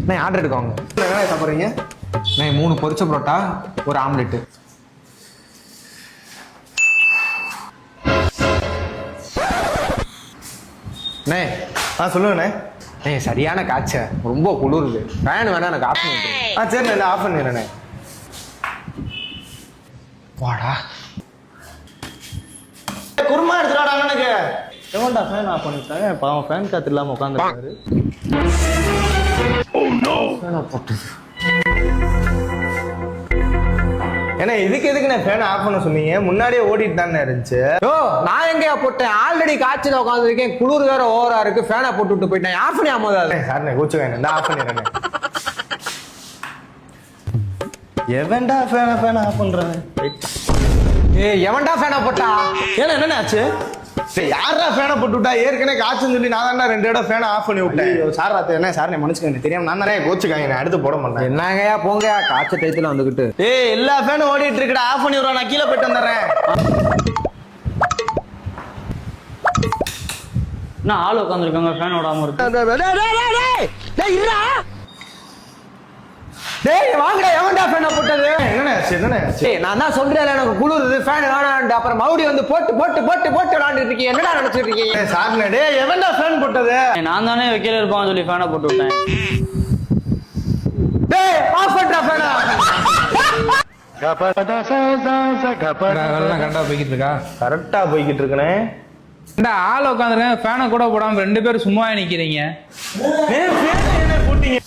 நான் ஆர்டர் எடுக்கோங்க. என்ன சாப்பிட்றீங்க? நான் 3 பொரிச்ச பரோட்டா, ஒரு ஆம்லெட்டு. அண்ணே. சொல்லுங்கண்ணே. சரியான காய்ச்ச, ரொம்ப குளிருது. ஃபேன் வேணா எனக்கு ஆஃப் பண்ணிட்டு. சரிண்ணே, ஆஃப் பண்ணிடுறேண்ணே. வாடா குருமா எடுத்துடாடா அண்ணனுக்கு. எவன்டா ஃபேன் ஆஃப் பண்ணிட்டாங்க? பாவம் ஃபேன் காத்து இல்லாம உட்காந்துருக்காரு. ஏன்னா இதுக்கு எதுக்கு ஃபேன் ஆஃப் பண்ண சொன்னீங்க? முன்னாடியே ஓடிட்டு தானே இருந்துச்சு. நான் எங்கேயா போட்டேன்? ஆல்ரெடி காய்ச்சல உட்காந்துருக்கேன், குளிர் வேற ஓவரா இருக்கு. ஃபேனை போட்டு விட்டு போயிட்டேன். ஆஃப் பண்ணி ஆமாதா சார் கூச்சுவேன், இந்த ஆஃப் பண்ணிடுறேன். எவன்டா ஃபேன் ஆஃப் பண்றாங்க? எவன்டா ஃபேனை போட்டா? ஏன்னா என்னென்ன ஆச்சு? யாரா ஃபேனை போட்டு விட்டா? ஏற்கனவே காய்ச்சல் சொல்லி நான் தான் 2 இடம் ஃபேனை ஆஃப் பண்ணி விட்டேன். சார் என்ன சார் மன்னிச்சுக்கங்க, தெரியாம நான் தானே கோச்சுக்காங்க, நான் அடுத்து போட மாட்டேன். என்னங்கயா போங்க, காய்ச்சல் டயத்துல வந்துகிட்டு. எல்லா ஃபேனும் ஓடிட்டு இருக்குடா, ஆஃப் பண்ணி விடுறா, நான் கீழே போயிட்டு வந்துடுறேன். என்ன ஆள் உட்காந்துருக்காங்க ஃபேன் ஓடாம இருக்கு. டேய் வாங்கடா, எவன்டா ஃபேனை போட்டது? என்னண்ணே நான் தான் சொல்றேன் எனக்கு குளிருது, ஃபேன் வேணாம்டா. அப்புறம் மறுபடியும் வந்து போட்டு போட்டு போட்டு போட்டு விளாண்டுட்டு இருக்கீங்க. என்னடா நினைச்சிட்டு இருக்கீங்க? சார்ண்ணே, டேய் எவன்டா ஃபேன் போட்டது? நான் தானே வைக்கல இருப்பான்னு சொல்லி ஃபேனை போட்டு விட்டேன். டேய் ஆஃப் பண்றா ஃபேனை. கரெக்டா போய்கிட்டு இருக்கா? கரெக்டா போய்கிட்டு இருக்கனே. இந்த ஆள் உட்காந்துருக்கேன், ஃபேனை கூட போடாம 2 பேரும் சும்மா நிக்கிறீங்க. என்ன போட்டீங்க?